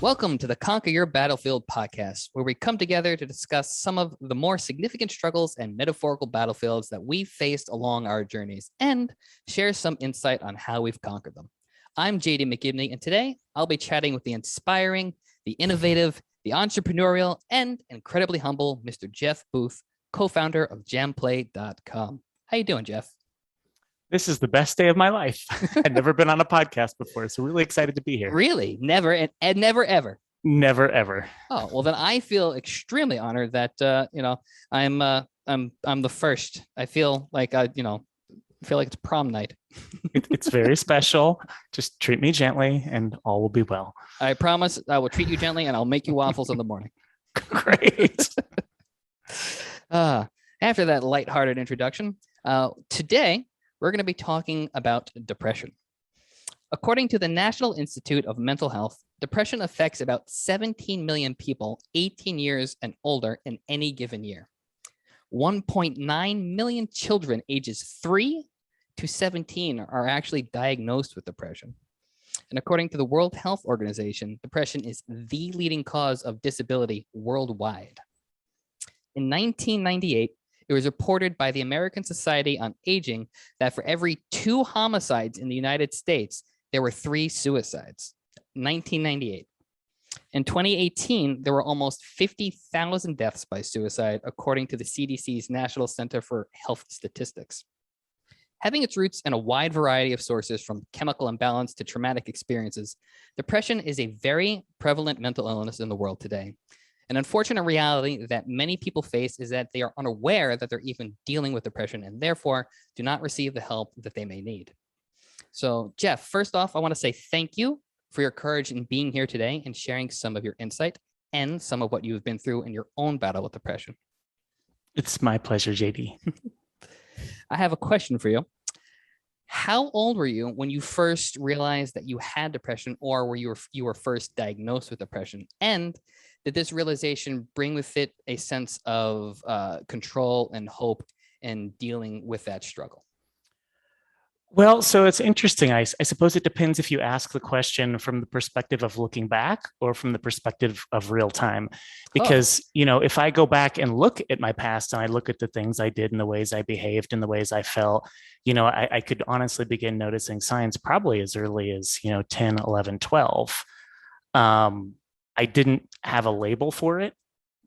Welcome to the Conquer Your Battlefield podcast, where we come together to discuss some of the more significant struggles and metaphorical battlefields that we've faced along our journeys and share some insight on how we've conquered them. I'm JD McGibney, and today I'll be chatting with the inspiring, the innovative, the entrepreneurial, and incredibly humble Mr. Jeff Booth, co-founder of jamplay.com. How you doing, Jeff? This is the best day of my life. I've never been on a podcast before, so really excited to be here. Really? Never and never ever. Never ever. Oh, well then I feel extremely honored that I'm the first. I feel like it's prom night. It's very special. Just treat me gently and all will be well. I promise I will treat you gently and I'll make you waffles in the morning. Great. After that lighthearted introduction, today we're going to be talking about depression. According to the National Institute of Mental Health, depression affects about 17 million people 18 years and older in any given year. 1.9 million children ages 3 to 17 are actually diagnosed with depression. And according to the World Health Organization, depression is the leading cause of disability worldwide. In 1998, it was reported by the American Society on Aging that for every 2 homicides in the United States, there were 3 suicides. 1998. In 2018, there were almost 50,000 deaths by suicide, according to the CDC's National Center for Health Statistics. Having its roots in a wide variety of sources, from chemical imbalance to traumatic experiences, depression is a very prevalent mental illness in the world today. An unfortunate reality that many people face is that they are unaware that they're even dealing with depression and therefore do not receive the help that they may need. So, Jeff, first off, I want to say thank you for your courage in being here today and sharing some of your insight and some of what you've been through in your own battle with depression. It's my pleasure, JD. I have a question for you. How old were you when you first realized that you had depression, or were you were first diagnosed with depression? And did this realization bring with it a sense of control and hope in dealing with that struggle? Well, so it's interesting. I suppose it depends if you ask the question from the perspective of looking back or from the perspective of real time. Because, if I go back and look at my past and I look at the things I did and the ways I behaved and the ways I felt, I could honestly begin noticing signs probably as early as, 10, 11, 12. I didn't have a label for it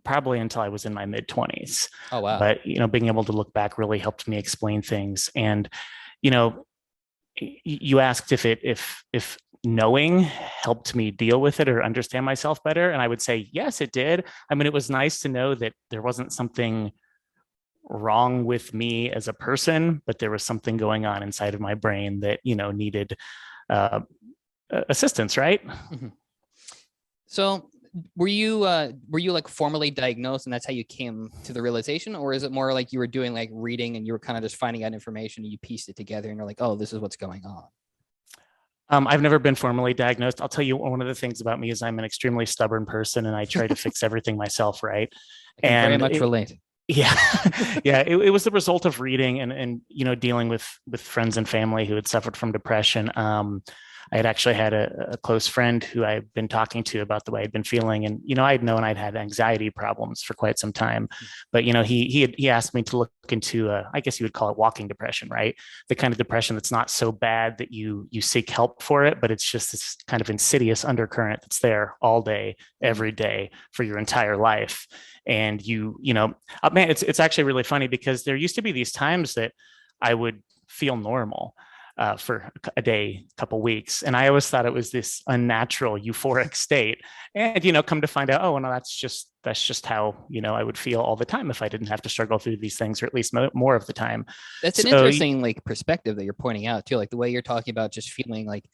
probably until I was in my mid-20s. Oh, wow. But, being able to look back really helped me explain things. And, you asked if knowing helped me deal with it or understand myself better. And I would say, yes, it did. I mean, it was nice to know that there wasn't something wrong with me as a person, but there was something going on inside of my brain that, needed assistance, right? Mm-hmm. So were you like formally diagnosed and that's how you came to the realization, or is it more like you were doing like reading and you were kind of just finding out information and you pieced it together and you're like, oh, this is what's going on? I've never been formally diagnosed. I'll tell you, one of the things about me is I'm an extremely stubborn person and I try to fix everything myself, right? I can very much relate. Yeah. Yeah. It was the result of reading and dealing with friends and family who had suffered from depression. I had actually had a close friend who I'd been talking to about the way I'd been feeling. And, I'd known I'd had anxiety problems for quite some time, but, he asked me to look into, I guess you would call it walking depression, right? The kind of depression that's not so bad that you seek help for it, but it's just this kind of insidious undercurrent that's there all day, every day for your entire life. And man, it's actually really funny because there used to be these times that I would feel normal for a day, couple weeks. And I always thought it was this unnatural euphoric state. And, come to find out, oh, no, that's just how, I would feel all the time if I didn't have to struggle through these things, or at least more of the time. That's an interesting perspective that you're pointing out too. Like the way you're talking about just feeling like,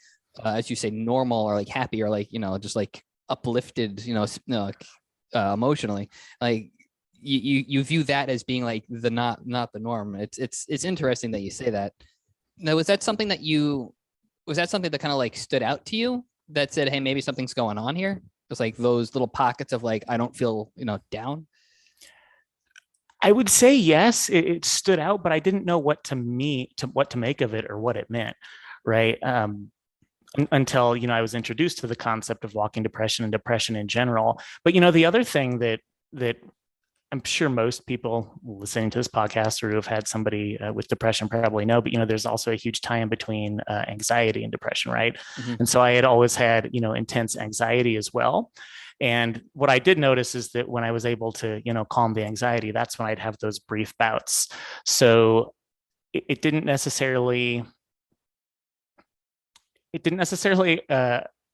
as you say, normal or like happy or like, just like uplifted, emotionally, like you view that as being like the not the norm. It's interesting that you say that. Now, was that something that kind of like stood out to you that said, hey, maybe something's going on here? It's like those little pockets of like, I don't feel, down. I would say yes, it stood out, but I didn't know what to make of it or what it meant. Right. until, I was introduced to the concept of walking depression and depression in general. But, the other thing that I'm sure most people listening to this podcast or who have had somebody with depression probably know, but, there's also a huge tie-in between anxiety and depression, right? Mm-hmm. And so I had always had, intense anxiety as well. And what I did notice is that when I was able to, calm the anxiety, that's when I'd have those brief bouts. So it didn't necessarily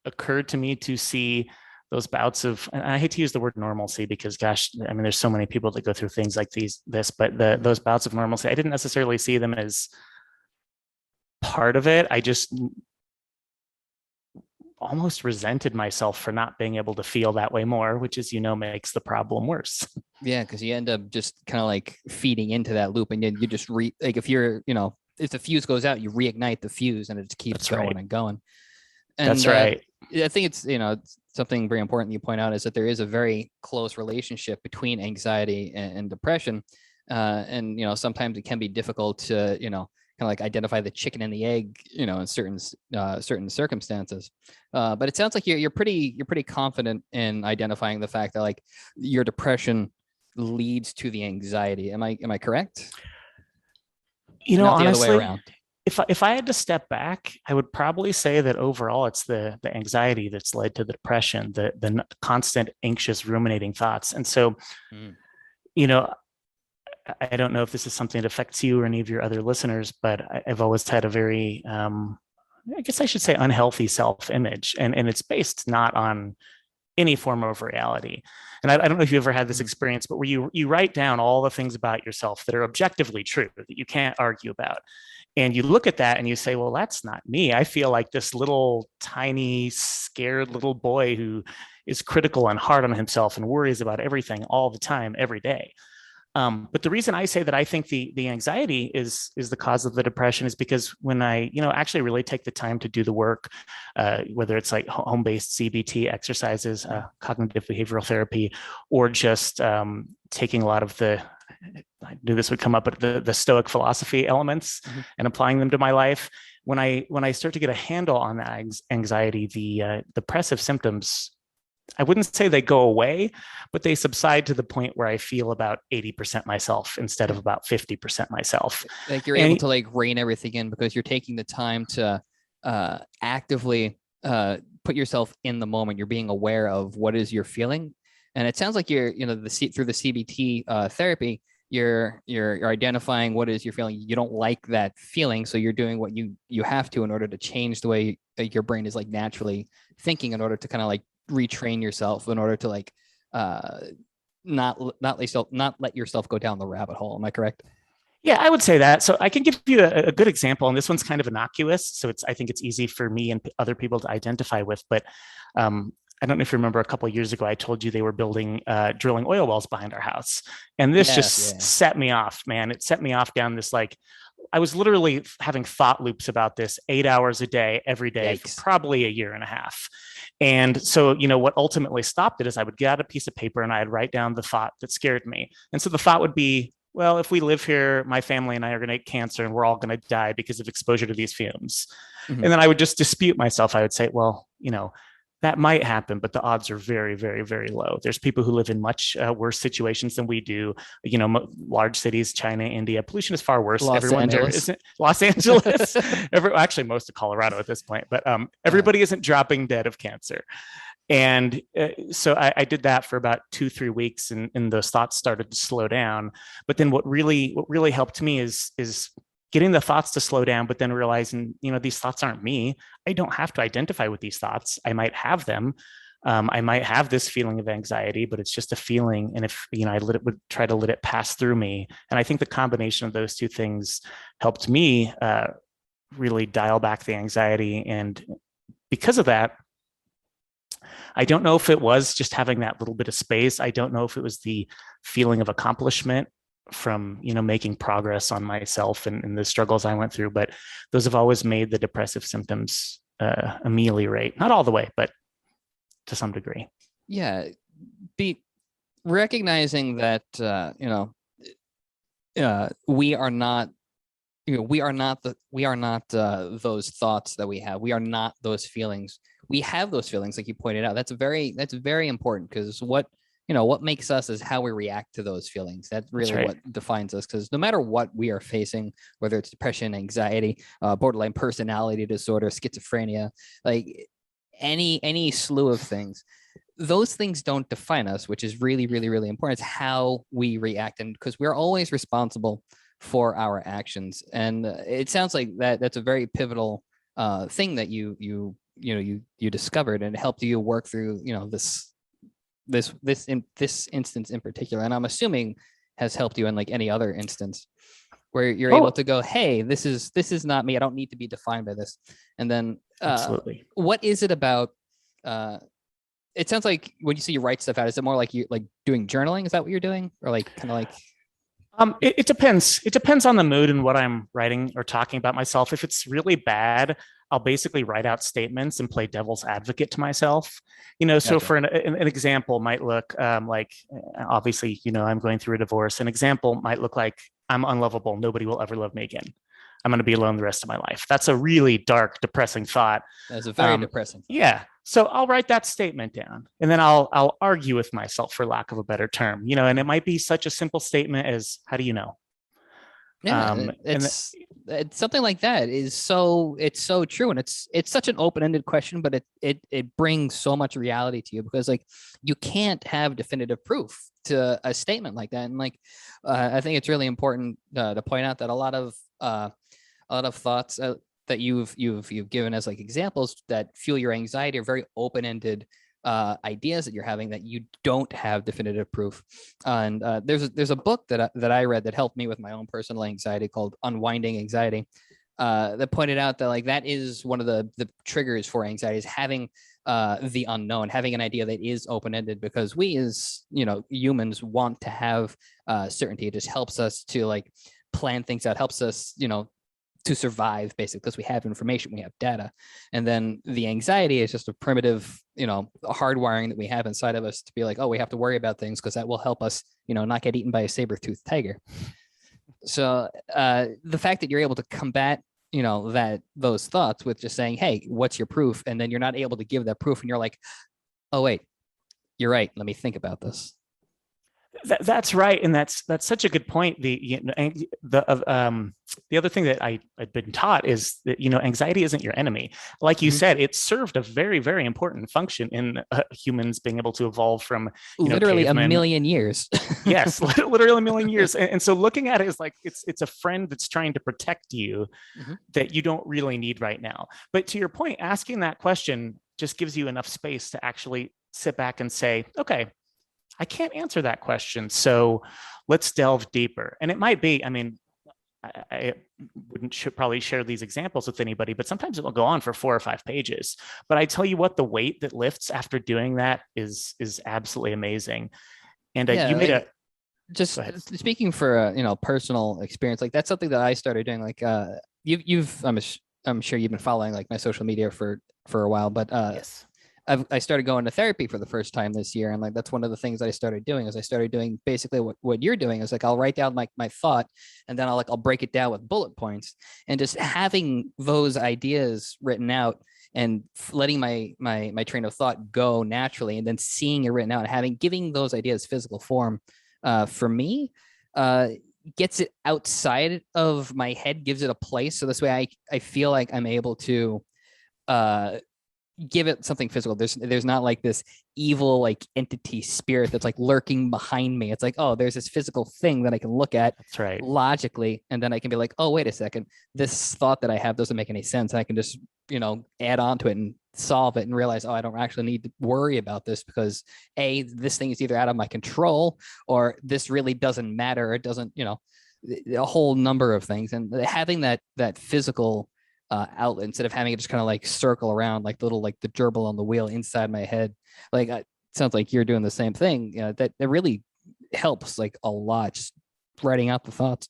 occur to me to see those bouts of, and I hate to use the word normalcy because, gosh, I mean, there's so many people that go through things like but those bouts of normalcy, I didn't necessarily see them as part of it. I just almost resented myself for not being able to feel that way more, which is, makes the problem worse. Yeah, because you end up just kind of like feeding into that loop, and then you just like if you're, if the fuse goes out, you reignite the fuse, and it just keeps going and going. And that's right. I think it's, it's something very important you point out is that there is a very close relationship between anxiety and depression. And, sometimes it can be difficult to, kind of like identify the chicken and the egg, in certain circumstances. But it sounds like you're pretty confident in identifying the fact that like your depression leads to the anxiety. Am I correct? Not honestly, the other way around. If I had to step back, I would probably say that overall it's the anxiety that's led to the depression, the constant anxious ruminating thoughts. And so, I don't know if this is something that affects you or any of your other listeners, but I've always had a very, I guess I should say, unhealthy self-image, and it's based not on any form of reality. And I don't know if you ever had this experience, but where you write down all the things about yourself that are objectively true, that you can't argue about. And you look at that and you say, well, that's not me. I feel like this little tiny, scared little boy who is critical and hard on himself and worries about everything all the time, every day. But the reason I say that I think the anxiety is the cause of the depression is because when I, actually really take the time to do the work, whether it's like home-based CBT exercises, cognitive behavioral therapy, or just taking a lot of I knew this would come up, but the Stoic philosophy elements and applying them to my life. When I start to get a handle on that anxiety, the depressive symptoms, I wouldn't say they go away, but they subside to the point where I feel about 80% myself instead of about 50% myself. Like you're able to like rein everything in because you're taking the time to actively put yourself in the moment. You're being aware of what is you're feeling. And it sounds like you're, through the CBT therapy, you're identifying what is you're feeling. You don't like that feeling. So you're doing what you have to in order to change the way your brain is like naturally thinking in order to kind of like retrain yourself in order to like not let yourself go down the rabbit hole. Am I correct? Yeah, I would say that. So I can give you a good example, and this one's kind of innocuous. So I think it's easy for me and other people to identify with. But I don't know if you remember a couple of years ago, I told you they were drilling oil wells behind our house. And this set me off, man. It set me off down this like, I was literally having thought loops about this 8 hours a day, every day, for probably a year and a half. And so, what ultimately stopped it is I would get out a piece of paper and I'd write down the thought that scared me. And so the thought would be, well, if we live here, my family and I are going to get cancer and we're all going to die because of exposure to these fumes. And then I would just dispute myself. I would say, well, that might happen, but the odds are very, very, very low. There's people who live in much worse situations than we do. Large cities, China, India, pollution is far worse. Everyone there isn't. Los Angeles, actually most of Colorado at this point, but everybody isn't dropping dead of cancer. And so I did that for about 2-3 weeks, and those thoughts started to slow down. But then what really helped me is getting the thoughts to slow down, but then realizing, these thoughts aren't me. I don't have to identify with these thoughts. I might have them. I might have this feeling of anxiety, but it's just a feeling. And if, I would try to let it pass through me. And I think the combination of those two things helped me really dial back the anxiety. And because of that, I don't know if it was just having that little bit of space. I don't know if it was the feeling of accomplishment from making progress on myself and the struggles I went through, but those have always made the depressive symptoms ameliorate, not all the way, but to some degree. Yeah, be recognizing that we are not we are not those thoughts that we have. We are not those feelings. We have those feelings, like you pointed out. That's very important, because what makes us is how we react to those feelings. That's really right. what defines us. Because no matter what we are facing, whether it's depression, anxiety, borderline personality disorder, schizophrenia, like any slew of things, those things don't define us, which is really, really, really important. It's how we react, and because we're always responsible for our actions. And it sounds like that's a very pivotal thing that you discovered, and it helped you work through this instance in particular. And I'm assuming has helped you in like any other instance where you're able to go, hey, this is not me. I don't need to be defined by this. And then Absolutely. what is it about? It sounds like when you say you write stuff out, is it more like you like doing journaling? Is that what you're doing, or like kind of like? It depends. It depends on the mood and what I'm writing or talking about myself. If it's really bad, I'll basically write out statements and play devil's advocate to myself. So Gotcha. for an example might look like, obviously, I'm going through a divorce. An example might look like, I'm unlovable. Nobody will ever love me again. I'm going to be alone the rest of my life. That's a really dark, depressing thought. That's a very depressing thought. Yeah. So I'll write that statement down, and then I'll argue with myself, for lack of a better term, and it might be such a simple statement as, how do you know? Yeah, it's something like that it's so true, and it's such an open-ended question, but it brings so much reality to you, because like you can't have definitive proof to a statement like that. And like I think it's really important to point out that a lot of thoughts that you've given as like examples that fuel your anxiety are very open-ended ideas that you're having that you don't have definitive proof. And there's a book that I read that helped me with my own personal anxiety called Unwinding Anxiety, that pointed out that like that is one of the triggers for anxiety, is having the unknown, having an idea that is open-ended, because we as humans want to have certainty. It just helps us to like plan things out, helps us to survive, basically, because we have information, we have data. And then the anxiety is just a primitive, hardwiring that we have inside of us to be like, oh, we have to worry about things because that will help us, not get eaten by a saber-toothed tiger. So the fact that you're able to combat, those thoughts with just saying, hey, what's your proof? And then you're not able to give that proof, and you're like, oh, wait, you're right. Let me think about this. That's right, and that's such a good point. The other thing that I've been taught is that anxiety isn't your enemy. Like you said, it served a very, very important function in humans being able to evolve from literally cavemen. a million years. Yes, literally a million years. And so looking at it as like it's a friend that's trying to protect you that you don't really need right now. But to your point, asking that question just gives you enough space to actually sit back and say, okay, I can't answer that question, so let's delve deeper. And it might be, I mean, I wouldn't probably share these examples with anybody, but sometimes it will go on for 4 or 5 pages. But I tell you what, the weight that lifts after doing that is absolutely amazing. And you made a just speaking for personal experience, like that's something that I started doing. Like I'm sure you've been following like my social media for a while, but yes. I started going to therapy for the first time this year. And like, that's one of the things that I started doing, is I started doing basically what you're doing, is like, I'll write down my thought, and then I'll break it down with bullet points, and just having those ideas written out and letting my train of thought go naturally, and then seeing it written out and giving those ideas physical form, for me, gets it outside of my head, gives it a place. So this way I feel like I'm able to, give it something physical. There's not like this evil like entity spirit that's like lurking behind me. It's like, oh, there's this physical thing that I can look at logically, and then I can be like, oh, wait a second, this thought that I have doesn't make any sense, and I can just add on to it and solve it and realize, oh, I don't actually need to worry about this, because this thing is either out of my control, or this really doesn't matter, or it doesn't, a whole number of things. And having that physical outlet, instead of having it just kind of like circle around like the gerbil on the wheel inside my head. Like it sounds like you're doing the same thing. That really helps like a lot, just writing out the thoughts.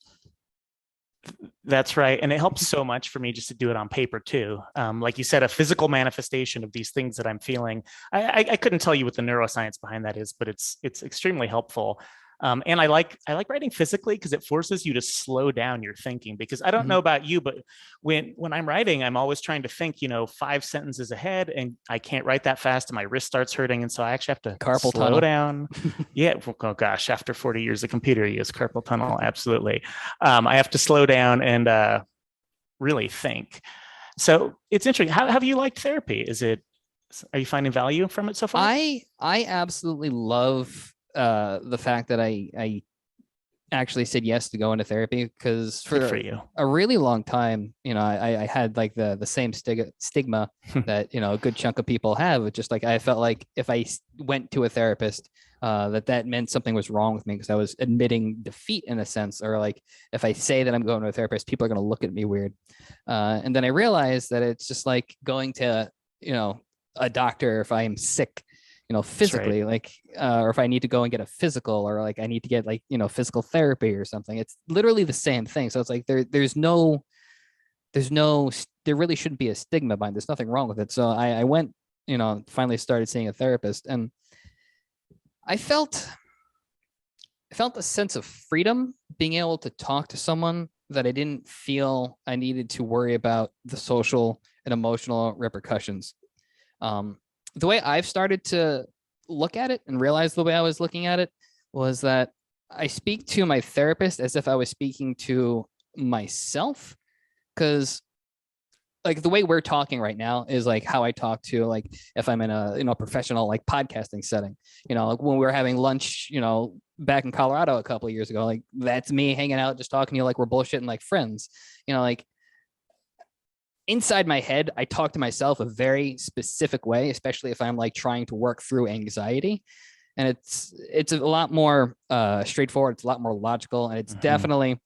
That's right. And it helps so much for me just to do it on paper too. Like you said, a physical manifestation of these things that I'm feeling. I couldn't tell you what the neuroscience behind that is, but it's extremely helpful. And I like writing physically because it forces you to slow down your thinking. Because I don't know about you, but when I'm writing, I'm always trying to think, 5 sentences ahead, and I can't write that fast, and my wrist starts hurting, and so I actually have to Carpal slow tunnel. down. Yeah. Oh gosh, after 40 years of computer use, carpal tunnel, absolutely. I have to slow down and really think. So it's interesting. How have you liked therapy? Are you finding value from it so far? I absolutely love the fact that I actually said yes to go into therapy, because Good for for you. a really long time, I had like the same stigma that, a good chunk of people have. It's just like, I felt like if I went to a therapist, that meant something was wrong with me, because I was admitting defeat in a sense, or like if I say that I'm going to a therapist, people are going to look at me weird. And then I realized that it's just like going to, a doctor if I am sick, physically, Right. like, or if I need to go and get a physical, or like I need to get like, physical therapy or something. It's literally the same thing. So it's like there really shouldn't be a stigma behind. There's nothing wrong with it. So I went, finally started seeing a therapist, and I felt a sense of freedom being able to talk to someone that I didn't feel I needed to worry about the social and emotional repercussions. The way I've started to look at it and realize the way I was looking at it was that I speak to my therapist as if I was speaking to myself, because like the way we're talking right now is like how I talk to, like, if I'm in a professional like podcasting setting, like when we were having lunch, back in Colorado a couple of years ago, like that's me hanging out just talking to you like we're bullshitting like friends, like inside my head, I talk to myself a very specific way, especially if I'm like trying to work through anxiety. And it's a lot more straightforward. It's a lot more logical, and it's definitely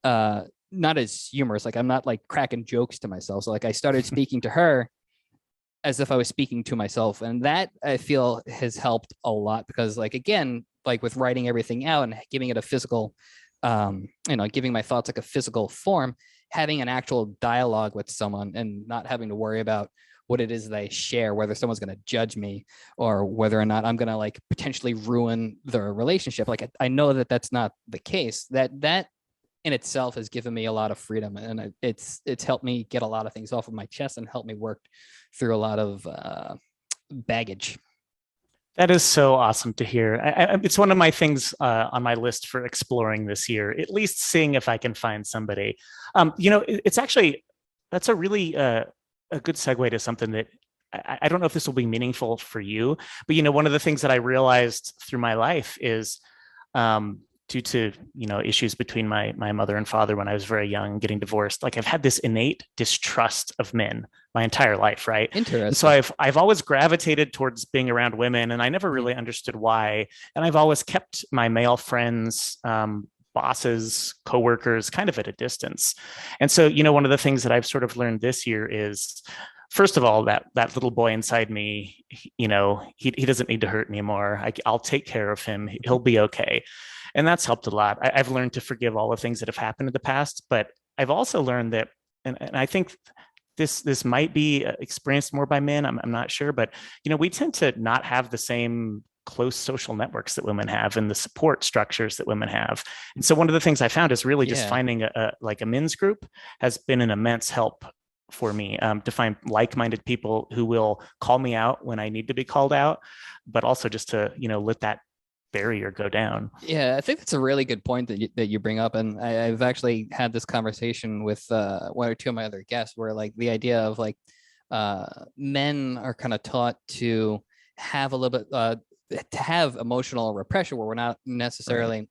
not as humorous. Like I'm not like cracking jokes to myself. So like I started speaking to her as if I was speaking to myself, and that I feel has helped a lot, because like again, like with writing everything out and giving it a physical, giving my thoughts like a physical form, having an actual dialogue with someone and not having to worry about what it is they share, whether someone's going to judge me or whether or not I'm going to like potentially ruin the relationship. Like I know that that's not the case. That in itself has given me a lot of freedom, and it's helped me get a lot of things off of my chest and helped me work through a lot of baggage. That is so awesome to hear. It's one of my things on my list for exploring this year, at least seeing if I can find somebody. It's actually, that's a really a good segue to something that I don't know if this will be meaningful for you, but one of the things that I realized through my life is due to issues between my mother and father when I was very young, getting divorced, like I've had this innate distrust of men my entire life, right? And so Interesting. I've always gravitated towards being around women, and I never really understood why. And I've always kept my male friends, bosses, coworkers, kind of at a distance. And so one of the things that I've sort of learned this year is, first of all, that little boy inside me, he doesn't need to hurt anymore. I'll take care of him. He'll be okay. And that's helped a lot. I've learned to forgive all the things that have happened in the past, but I've also learned that, and I think this might be experienced more by men. I'm not sure, but we tend to not have the same close social networks that women have and the support structures that women have. And so one of the things I found is really just finding a men's group has been an immense help for me, to find like-minded people who will call me out when I need to be called out, but also just to let that barrier go down. Yeah, I think that's a really good point that you bring up, and I've actually had this conversation with one or two of my other guests, where like the idea of like men are kind of taught to have a little bit to have emotional repression, where we're not necessarily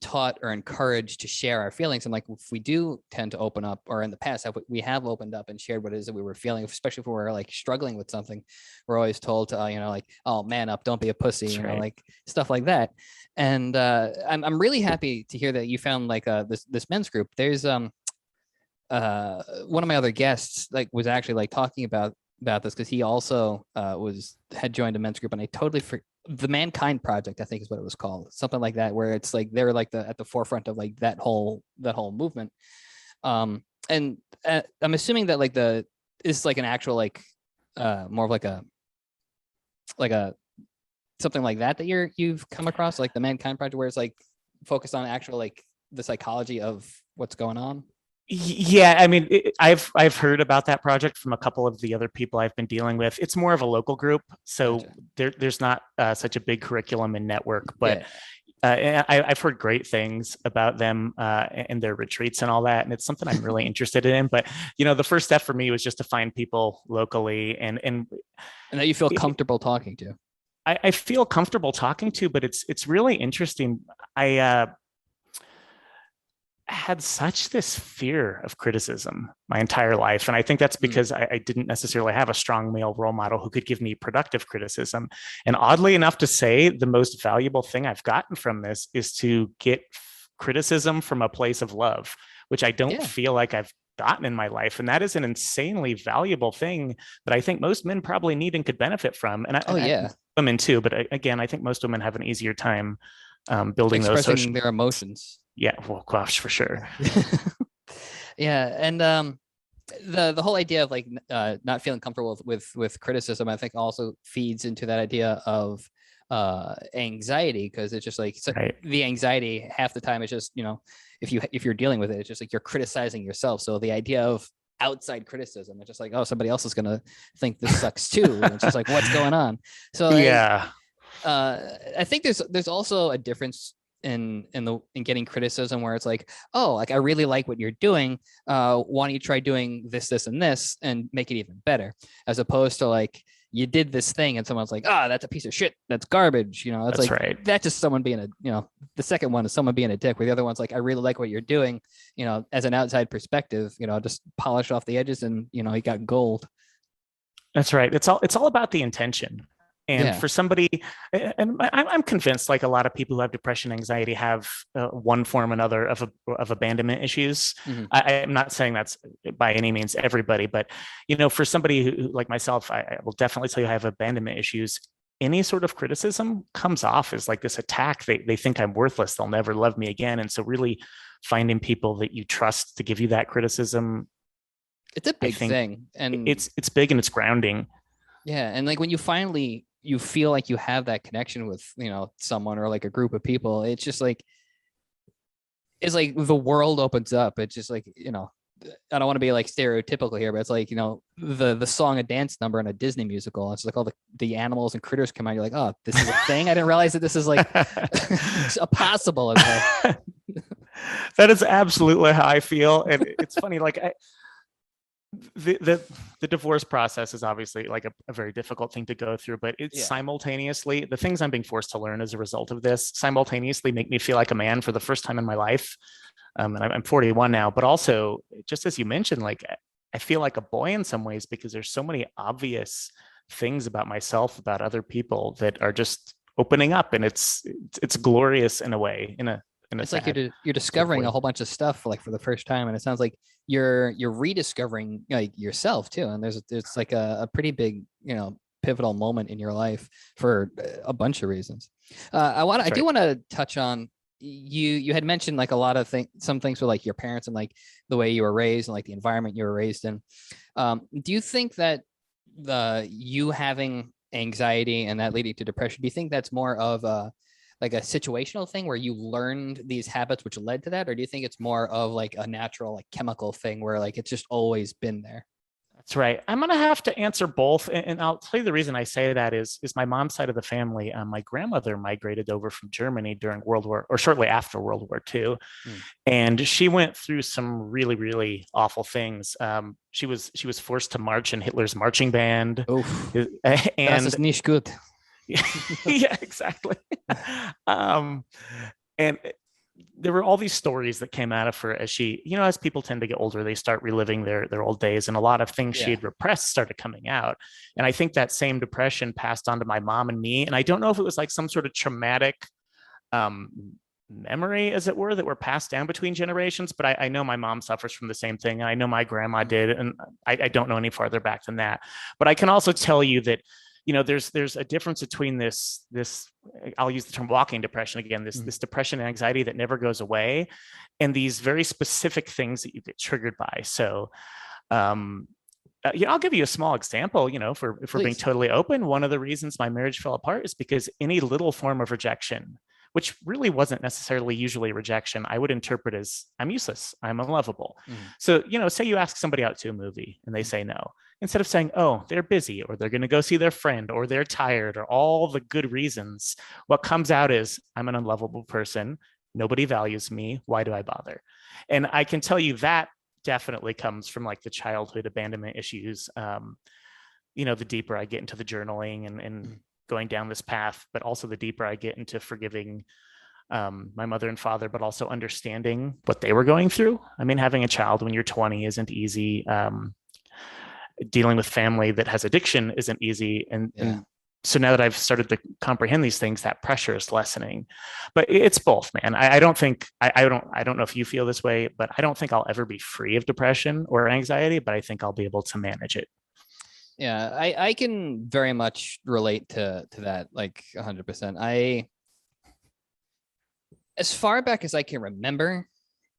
taught or encouraged to share our feelings. And like if we do tend to open up, or in the past we have opened up and shared what it is that we were feeling, especially if we're like struggling with something, we're always told to like, oh, man up, don't be a pussy. That's Like stuff like that. And I'm really happy to hear that you found like this men's group. There's one of my other guests like was actually like talking about this, because he also had joined a men's group, and I totally the Mankind Project, I think is what it was called, something like that, where it's like they're like at the forefront of like that whole movement. And I'm assuming that like it's like an actual like more of like a something like that you've come across, like the Mankind Project, where it's like focused on actual like the psychology of what's going on? Yeah, I mean, I've heard about that project from a couple of the other people I've been dealing with. It's more of a local group, so Gotcha. there's not such a big curriculum and network. But Yeah. I've heard great things about them and their retreats and all that, and it's something I'm really interested in. But the first step for me was just to find people locally, and And that you feel comfortable talking to. I feel comfortable talking to, but it's really interesting. I had such this fear of criticism my entire life. And I think that's because I didn't necessarily have a strong male role model who could give me productive criticism. And oddly enough to say, the most valuable thing I've gotten from this is to get criticism from a place of love, which I don't feel like I've gotten in my life. And that is an insanely valuable thing that I think most men probably need and could benefit from. And women too. But again, I think most women have an easier time building expressing their emotions. Yeah, well, gosh, for sure. Yeah, and the whole idea of like not feeling comfortable with criticism, I think also feeds into that idea of anxiety, because it's just like the anxiety half the time is just if you're dealing with it, it's just like you're criticizing yourself. So the idea of outside criticism, it's just like, oh, somebody else is gonna think this sucks too. And it's just like, what's going on? So I think there's also a difference in getting criticism where it's like, oh, like I really like what you're doing. Why don't you try doing this and this and make it even better? As opposed to like, you did this thing and someone's like, oh, that's a piece of shit. That's garbage. It's that's like, right. That's just someone being the second one is someone being a dick, where the other one's like, I really like what you're doing. As an outside perspective, just polish off the edges and, you got gold. That's right. It's all about the intention. And for somebody, and I'm convinced, like a lot of people who have depression, anxiety have one form or another of abandonment issues. Mm-hmm. I'm not saying that's by any means everybody, but for somebody who, like myself, I will definitely tell you I have abandonment issues. Any sort of criticism comes off as like this attack. They think I'm worthless. They'll never love me again. And so, really finding people that you trust to give you that criticism, it's a big thing, and it's big and it's grounding. Yeah, and like when you feel like you have that connection with someone or like a group of people, it's just like the world opens up. It's just like I don't want to be like stereotypical here, but it's like the song and dance number in a Disney musical. It's like all the animals and critters come out. You're like, oh, this is a thing. I didn't realize that this is like a possible. That is absolutely how I feel, and it's funny. Like the divorce process is obviously like a very difficult thing to go through, but it's simultaneously, the things I'm being forced to learn as a result of this simultaneously make me feel like a man for the first time in my life. And I'm 41 now, but also, just as you mentioned, like I feel like a boy in some ways, because there's so many obvious things about myself, about other people, that are just opening up, and it's glorious in a way. It's like you're discovering a whole bunch of stuff like for the first time, and it sounds like you're rediscovering like yourself too. And there's like a pretty big pivotal moment in your life for a bunch of reasons. I do want to touch on, you had mentioned like a lot of some things with like your parents and like the way you were raised and like the environment you were raised in. Do you think that you having anxiety and that leading to depression, do you think that's more of a situational thing where you learned these habits which led to that? Or do you think it's more of like a natural, like chemical thing where like it's just always been there? That's right. I'm going to have to answer both. And I'll tell you the reason I say that is my mom's side of the family. My grandmother migrated over from Germany during shortly after World War II. And she went through some really, really awful things. She was forced to march in Hitler's marching band. Oof. And das ist nicht gut. Yeah, exactly. And there were all these stories that came out of her as she, as people tend to get older, they start reliving their old days, and a lot of things she had repressed started coming out. And I think that same depression passed on to my mom and me. And I don't know if it was like some sort of traumatic memory, as it were, that were passed down between generations, but I know my mom suffers from the same thing. And I know my grandma did, and I don't know any farther back than that. But I can also tell you that there's a difference between this I'll use the term walking depression again, this depression and anxiety that never goes away, and these very specific things that you get triggered by. So I'll give you a small example. If we're being Please. totally open, one of the reasons my marriage fell apart is because any little form of rejection, which really wasn't necessarily usually rejection, I would interpret as I'm useless, I'm unlovable. So, say you ask somebody out to a movie and they say no. Instead of saying, oh, they're busy, or they're going to go see their friend, or they're tired, or all the good reasons, what comes out is I'm an unlovable person. Nobody values me. Why do I bother? And I can tell you that definitely comes from like the childhood abandonment issues. The deeper I get into the journaling and going down this path, but also the deeper I get into forgiving my mother and father, but also understanding what they were going through. I mean, having a child when you're 20 isn't easy. Dealing with family that has addiction isn't easy. And so now that I've started to comprehend these things, that pressure is lessening. But it's both, man. I don't think I don't know if you feel this way, but I don't think I'll ever be free of depression or anxiety, but I think I'll be able to manage it. Yeah, I can very much relate to that, like 100%. As far back as I can remember,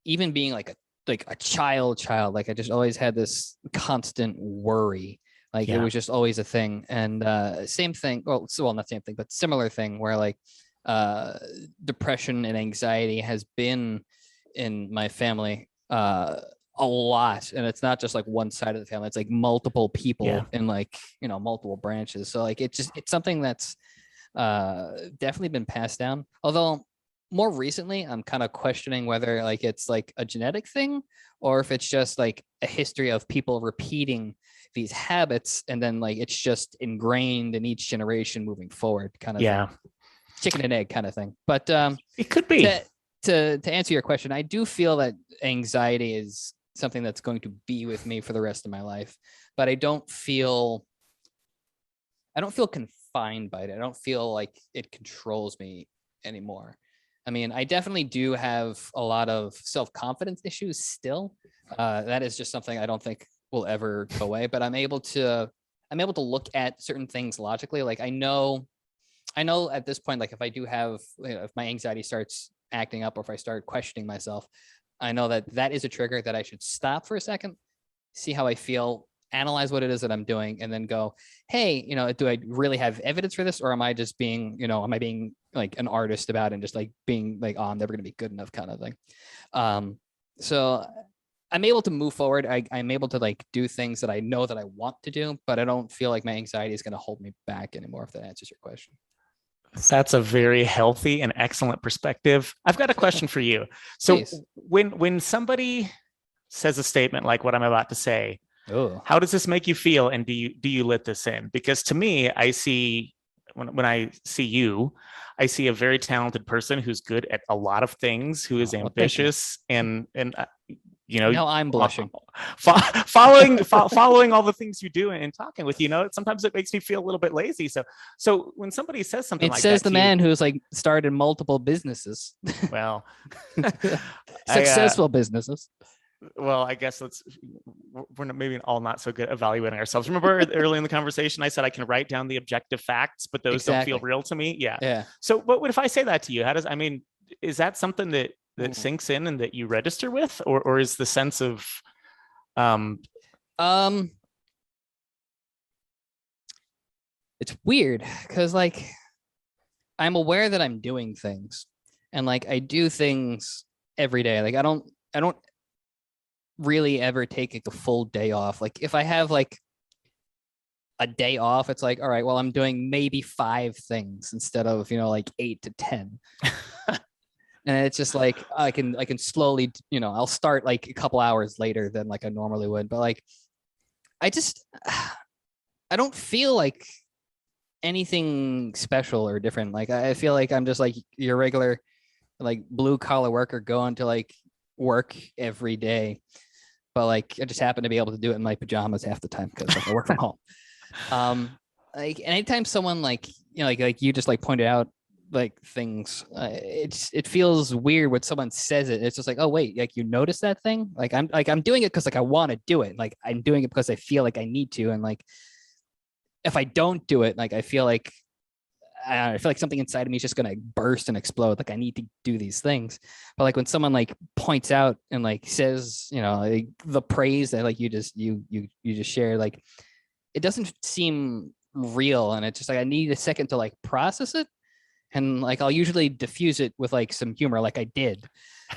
even being like a child, like I just always had this constant worry. Like it was just always a thing. And same thing, well, not same thing, but similar thing where like depression and anxiety has been in my family a lot. And it's not just like one side of the family, it's like multiple people in like, multiple branches. So like it's something that's definitely been passed down. Although more recently, I'm kind of questioning whether like it's like a genetic thing or if it's just like a history of people repeating these habits and then like it's just ingrained in each generation moving forward, kind of thing. Chicken and egg kind of thing. But it could be. To answer your question, I do feel that anxiety is something that's going to be with me for the rest of my life, but I don't feel confined by it. I don't feel like it controls me anymore. I mean, I definitely do have a lot of self-confidence issues still. That is just something I don't think will ever go away, but I'm able to look at certain things logically. Like I know at this point, like if I do have, if my anxiety starts acting up or if I start questioning myself, I know that is a trigger that I should stop for a second, see how I feel, analyze what it is that I'm doing, and then go, hey, do I really have evidence for this? Or am I just being, am I being like an artist about it and just like being like, oh, I'm never going to be good enough kind of thing. So I'm able to move forward. I'm able to like do things that I know that I want to do, but I don't feel like my anxiety is going to hold me back anymore, if that answers your question. That's a very healthy and excellent perspective. I've got a question for you. So Please. when somebody says a statement like what I'm about to say, how does this make you feel? And do you let this in? Because to me, I see when I see you, I see a very talented person who's good at a lot of things, who is ambitious and now I'm blushing. Following all the things you do and talking with, sometimes it makes me feel a little bit lazy. So when somebody says something like that, it says the man who's like started multiple businesses. Well, successful businesses. Well, I guess we're maybe all not so good at evaluating ourselves. Remember early in the conversation, I said I can write down the objective facts, but those don't feel real to me. Yeah. So what if I say that to you? Is that something that sinks in and that you register with, or is the sense of it's weird because like I'm aware that I'm doing things and like I do things every day. Like I don't really ever take like a full day off. Like if I have like a day off, it's like, all right, well, I'm doing maybe 5 things instead of, like 8 to 10. And it's just like, I can slowly, I'll start like a couple hours later than like I normally would. But like, I don't feel like anything special or different. Like, I feel like I'm just like your regular, like blue collar worker going to like work every day. But like, I just happen to be able to do it in my pajamas half the time because like, I work from home. Like anytime someone like, like you just like pointed out like things, it feels weird when someone says it. It's just like, oh wait, like you noticed that thing? Like I'm doing it because like I want to do it. Like I'm doing it because I feel like I need to. And like if I don't do it, like I feel like I feel like something inside of me is just gonna burst and explode. Like I need to do these things. But like when someone like points out and like says, like the praise that like you just share, like it doesn't seem real, and it's just like I need a second to like process it, and like I'll usually diffuse it with like some humor, like I did.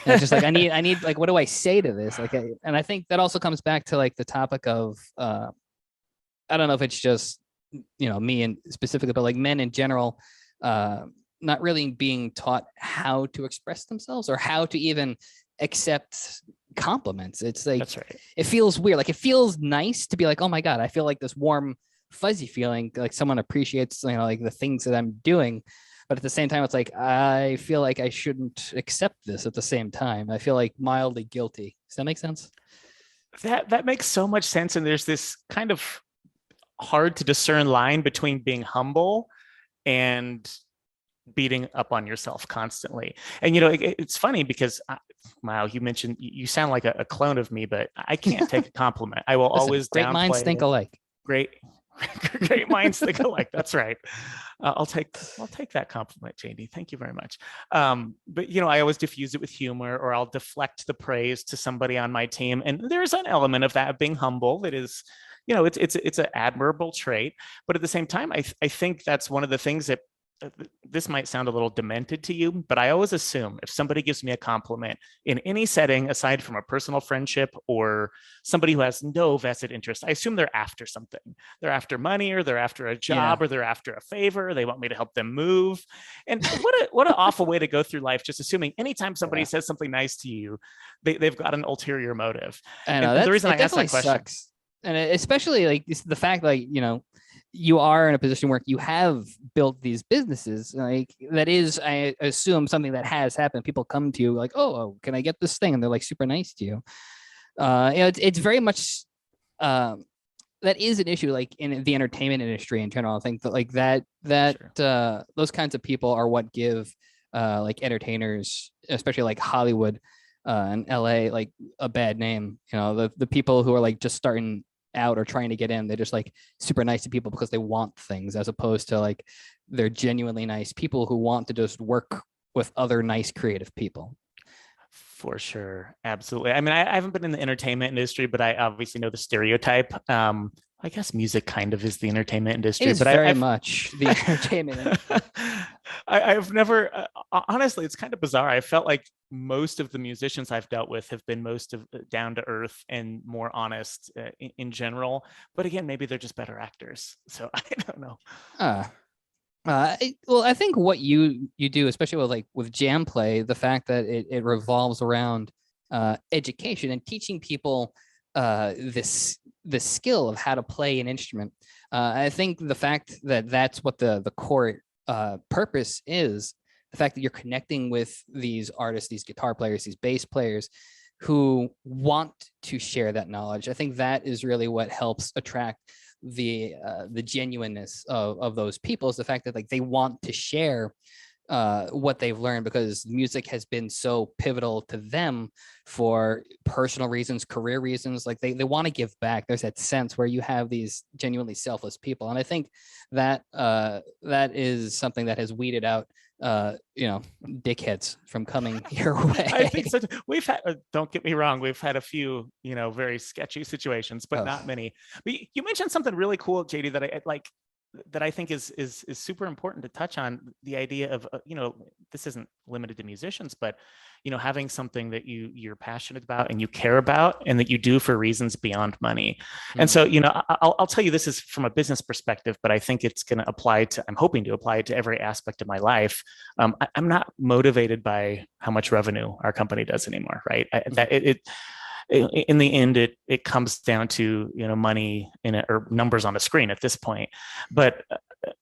And it's just like I need like, what do I say to this? Like, and I think that also comes back to like the topic of I don't know if it's just me and specifically, but like men in general, not really being taught how to express themselves or how to even accept compliments. It's like, that's right. It feels weird. Like it feels nice to be like, oh my God, I feel like this warm, fuzzy feeling, like someone appreciates, like the things that I'm doing. But at the same time, it's like, I feel like I shouldn't accept this at the same time. I feel like mildly guilty. Does that make sense? That makes so much sense. And there's this kind of hard to discern line between being humble and beating up on yourself constantly. And it's funny because wow, you mentioned you sound like a clone of me, but I can't take a compliment. I will Listen, always great minds think alike. Great great minds think alike. That's right. I'll take that compliment, JD. Thank you very much. But I always diffuse it with humor, or I'll deflect the praise to somebody on my team. And there's an element of that being humble that is, it's an admirable trait. But at the same time, I think that's one of the things that this might sound a little demented to you, but I always assume if somebody gives me a compliment in any setting, aside from a personal friendship or somebody who has no vested interest, I assume they're after something. They're after money, or they're after a job, or they're after a favor. They want me to help them move. And what an awful way to go through life, just assuming anytime somebody says something nice to you, they've got an ulterior motive. I know, and the reason I asked that question sucks. And especially like the fact, like, you are in a position where you have built these businesses, like that is, I assume, something that has happened. People come to you like, oh, can I get this thing? And they're like super nice to you. It's very much, that is an issue, like in the entertainment industry in general. I think that like that sure. Those kinds of people are what give like entertainers, especially like Hollywood and LA, like a bad name. The people who are like just starting out or trying to get in, they're just like super nice to people because they want things, as opposed to like they're genuinely nice people who want to just work with other nice creative people. For sure. Absolutely. I mean, I haven't been in the entertainment industry, but I obviously know the stereotype. I guess music kind of is the entertainment industry. It is but very much the entertainment industry. I've never, honestly, it's kind of bizarre. I felt like most of the musicians I've dealt with have been most of down to earth and more honest in general. But again, maybe they're just better actors. So I don't know. Well, I think what you do, especially with jam play, the fact that it revolves around education and teaching people this skill of how to play an instrument. I think the fact that that's what the core purpose is, the fact that you're connecting with these artists, these guitar players, these bass players who want to share that knowledge. I think that is really what helps attract the genuineness of those people, is the fact that like they want to share what they've learned, because music has been so pivotal to them for personal reasons, career reasons. Like they want to give back. There's that sense where you have these genuinely selfless people, and I think that that is something that has weeded out dickheads from coming your way. I think so. We've had, don't get me wrong, we've had a few, very sketchy situations, but not many. But you mentioned something really cool, JD, that I like, that I think is super important to touch on. The idea of, this isn't limited to musicians, but, having something that you're passionate about and you care about, and that you do for reasons beyond money. Mm-hmm. And so, I'll tell you, this is from a business perspective, but I think it's going to apply to, I'm hoping to apply to every aspect of my life. I'm not motivated by how much revenue our company does anymore, right? In the end, it comes down to money or numbers on a screen at this point. But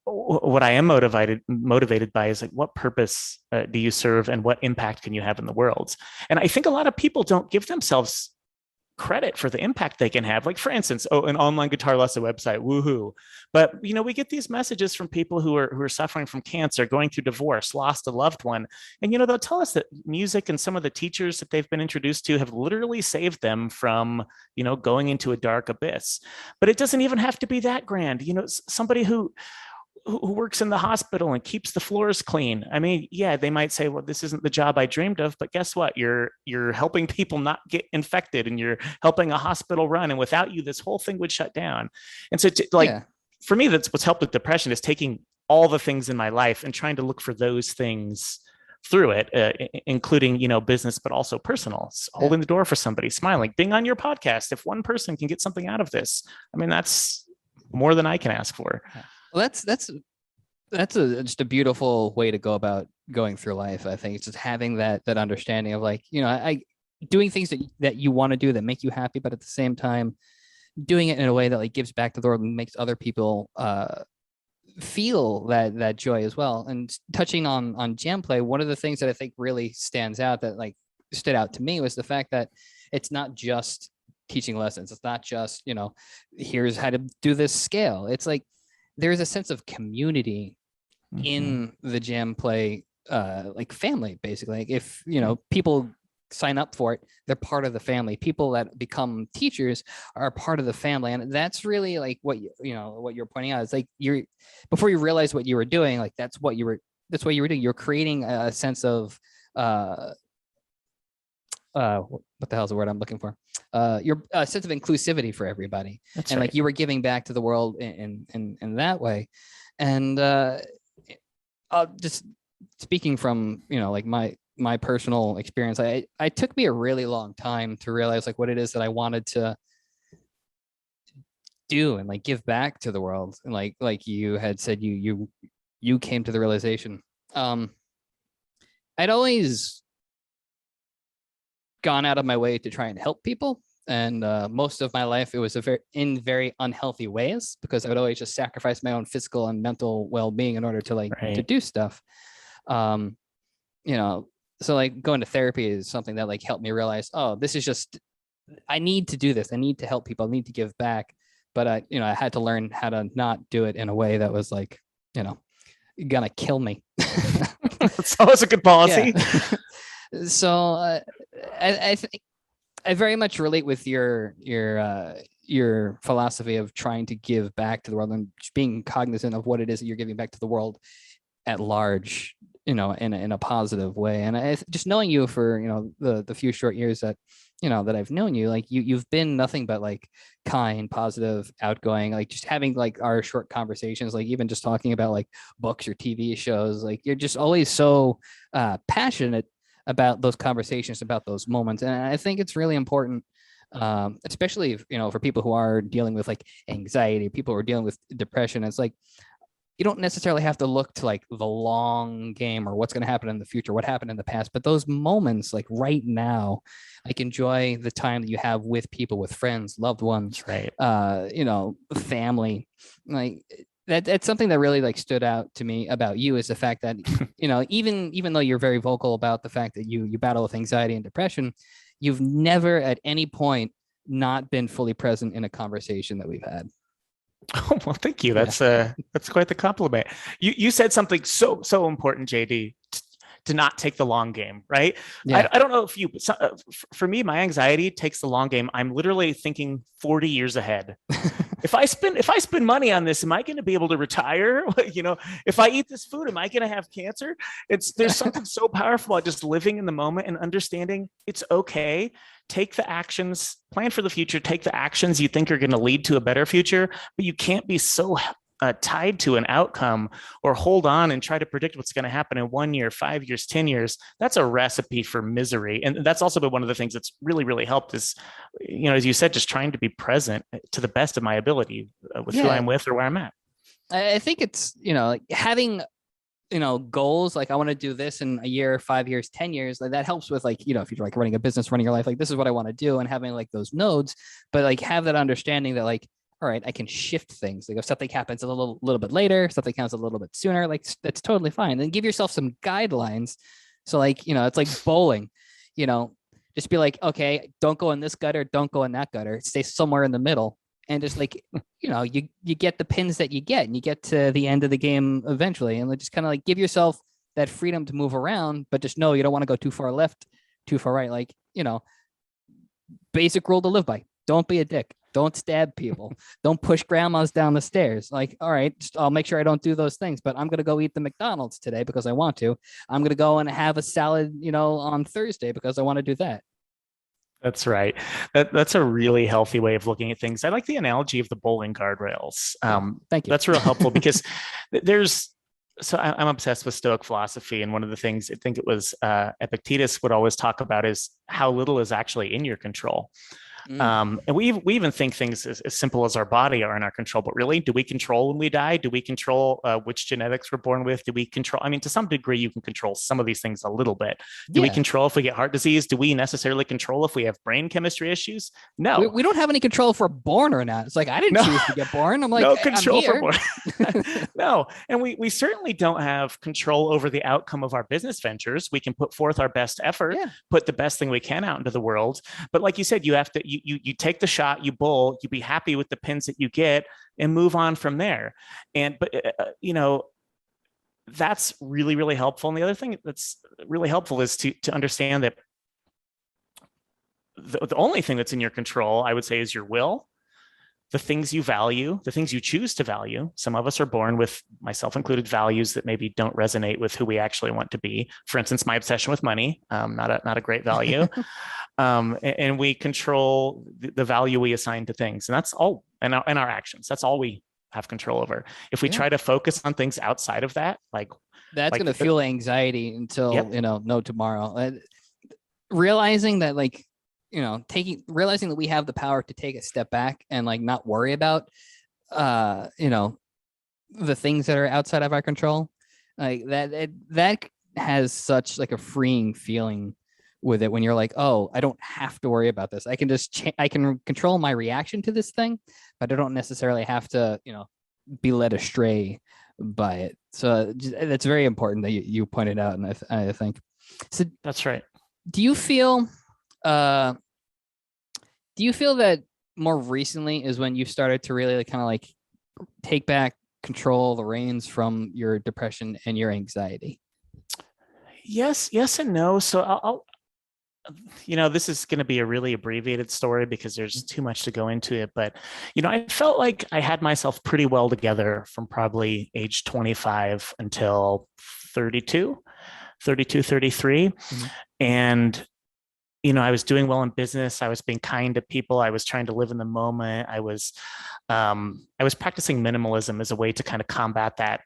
what I am motivated by is like, what purpose do you serve, and what impact can you have in the world? And I think a lot of people don't give themselves credit for the impact they can have. Like, for instance, an online guitar lesson website, woohoo. But, we get these messages from people who are suffering from cancer, going through divorce, lost a loved one. And, they'll tell us that music and some of the teachers that they've been introduced to have literally saved them from, going into a dark abyss. But it doesn't even have to be that grand. Somebody who who works in the hospital and keeps the floors clean. I mean, yeah, they might say, well, this isn't the job I dreamed of, but guess what? You're helping people not get infected, and you're helping a hospital run. And without you, this whole thing would shut down. And so Yeah. for me, that's what's helped with depression, is taking all the things in my life and trying to look for those things through it, including, business, but also personal, holding the door for somebody, smiling, being on your podcast. If one person can get something out of this, I mean, that's more than I can ask for. Well, that's just a beautiful way to go about going through life. I think it's just having that understanding of like, I doing things that you want to do that make you happy, but at the same time doing it in a way that like gives back to the world and makes other people feel that joy as well. And touching on jam play, one of the things that I think really stands out, that like stood out to me, was the fact that it's not just teaching lessons. It's not just, here's how to do this scale. It's like there's a sense of community in the jam play like family, basically. Like if people sign up for it, they're part of the family. People that become teachers are part of the family, and that's really like what what you're pointing out is like before you realize what you were doing, like that's what you were doing. You're creating a sense of what the hell is the word I'm looking for? Your sense of inclusivity for everybody. That's and right. Like you were giving back to the world in that way. And just speaking from, like my personal experience, it took me a really long time to realize like what it is that I wanted to do and like give back to the world. And like you had said, you came to the realization. I'd always gone out of my way to try and help people, and most of my life it was in very unhealthy ways, because I would always just sacrifice my own physical and mental well-being in order to to do stuff. So like going to therapy is something that like helped me realize, oh, this is just, I need to do this. I need to help people. I need to give back. But I had to learn how to not do it in a way that was like, gonna kill me. That's always a good policy. Yeah. So I think I very much relate with your philosophy of trying to give back to the world and being cognizant of what it is that you're giving back to the world at large, in a positive way. And just knowing you for the few short years that that I've known you, like you've been nothing but like kind, positive, outgoing, like just having like our short conversations, like even just talking about like books or TV shows, like you're just always so passionate about those conversations, about those moments. And I think it's really important, especially for people who are dealing with like anxiety, people who are dealing with depression. It's like you don't necessarily have to look to like the long game or what's going to happen in the future, what happened in the past, but those moments like right now, like enjoy the time that you have with people, with friends, loved ones, right? Family. Like that's something that really like stood out to me about you, is the fact that even though you're very vocal about the fact that you battle with anxiety and depression, you've never at any point not been fully present in a conversation that we've had. Oh, well, thank you. That's quite the compliment. You said something so important, JD, to not take the long game, right? Yeah. I don't know if for me, my anxiety takes the long game. I'm literally thinking 40 years ahead. If I spend money on this, am I going to be able to retire? If I eat this food, am I going to have cancer? There's something so powerful about just living in the moment and understanding it's okay. Take the actions, plan for the future, take the actions you think are going to lead to a better future, but you can't be so tied to an outcome or hold on and try to predict what's going to happen in 1 year, 5 years, 10 years. That's a recipe for misery. And that's also been one of the things that's really, really helped is, as you said, just trying to be present to the best of my ability with who I'm with or where I'm at. I think it's, like having, goals, like I want to do this in a year, 5 years, 10 years, like that helps with like, if you're like running a business, running your life, like this is what I want to do, and having like those nodes, but like have that understanding that like, all right, I can shift things. Like if something happens a little bit later, something comes a little bit sooner, like that's totally fine. And give yourself some guidelines. So like, it's like bowling, just be like, okay, don't go in this gutter, don't go in that gutter, stay somewhere in the middle. And just like, you get the pins that you get, and you get to the end of the game eventually. And just kind of like give yourself that freedom to move around, but just know you don't want to go too far left, too far right. Like, basic rule to live by. Don't be a dick. Don't stab people. Don't push grandmas down the stairs. Like, all right, I'll make sure I don't do those things, but I'm going to go eat the McDonald's today because I want to. I'm going to go and have a salad, on Thursday because I want to do that. That's right. That's a really healthy way of looking at things. I like the analogy of the bowling guardrails. Thank you. That's real helpful because I'm obsessed with Stoic philosophy. And one of the things I think it was Epictetus would always talk about is how little is actually in your control. And we even think things as simple as our body are in our control, but really, do we control when we die? Do we control which genetics we're born with? Do we control? I mean, to some degree, you can control some of these things a little bit. Do we control if we get heart disease? Do we necessarily control if we have brain chemistry issues? No. We don't have any control if we're born or not. It's like, I didn't choose to get born. I'm like, no control for born. No. And we certainly don't have control over the outcome of our business ventures. We can put forth our best effort, put the best thing we can out into the world. But like you said, you have to, you take the shot, you bowl, you be happy with the pins that you get and move on from there. But that's really, really helpful. And the other thing that's really helpful is to understand that the only thing that's in your control, I would say, is your will, the things you value, the things you choose to value. Some of us are born with, myself included, values that maybe don't resonate with who we actually want to be. For instance, my obsession with money, not a great value. And we control the value we assign to things. And that's all in our actions. That's all we have control over. If we try to focus on things outside of that, that's going to fuel anxiety until, no tomorrow. Realizing that realizing that we have the power to take a step back and not worry about, the things that are outside of our control, that has such a freeing feeling with it when you're like, oh, I don't have to worry about this. I can just I can control my reaction to this thing, but I don't necessarily have to, be led astray by it. So that's very important that you pointed out, and I think so. That's right. Do you feel that more recently is when you started to really take back control, the reins from your depression and your anxiety? Yes and no. So I'll this is going to be a really abbreviated story because there's too much to go into it. But, I felt like I had myself pretty well together from probably age 25 until 33. Mm-hmm. And, I was doing well in business. I was being kind to people. I was trying to live in the moment. I was practicing minimalism as a way to kind of combat that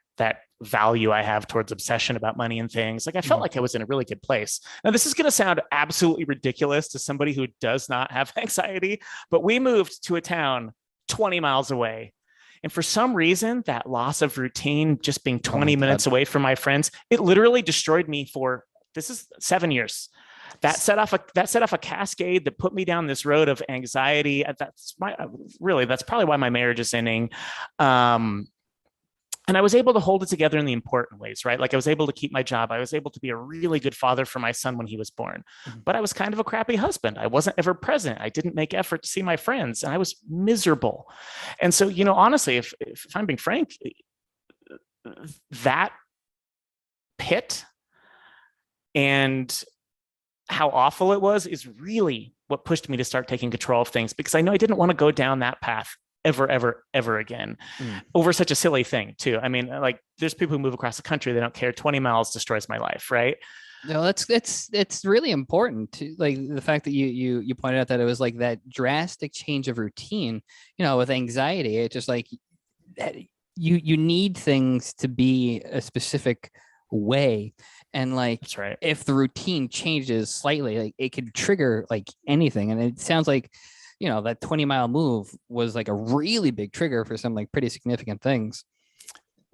value I have towards obsession about money and things. I felt like I was in a really good place. Now, this is going to sound absolutely ridiculous to somebody who does not have anxiety, but we moved to a town 20 miles away. And for some reason, that loss of routine, just being 20 minutes away from my friends, it literally destroyed me this is 7 years. That set off a cascade that put me down this road of anxiety. That's probably why my marriage is ending. And I was able to hold it together in the important ways, right? I was able to keep my job. I was able to be a really good father for my son when he was born, but I was kind of a crappy husband. I wasn't ever present. I didn't make effort to see my friends, and I was miserable. And so, honestly, if I'm being frank, that pit and how awful it was is really what pushed me to start taking control of things, because I know I didn't want to go down that path ever again over such a silly thing too. I mean, there's people who move across the country, they don't care. 20 miles destroys my life, right? No, it's really important to the fact that you pointed out that it was that drastic change of routine, with anxiety. It's just that you need things to be a specific way. And that's right. If the routine changes slightly, it could trigger anything. And it sounds like, that 20-mile move was a really big trigger for some pretty significant things.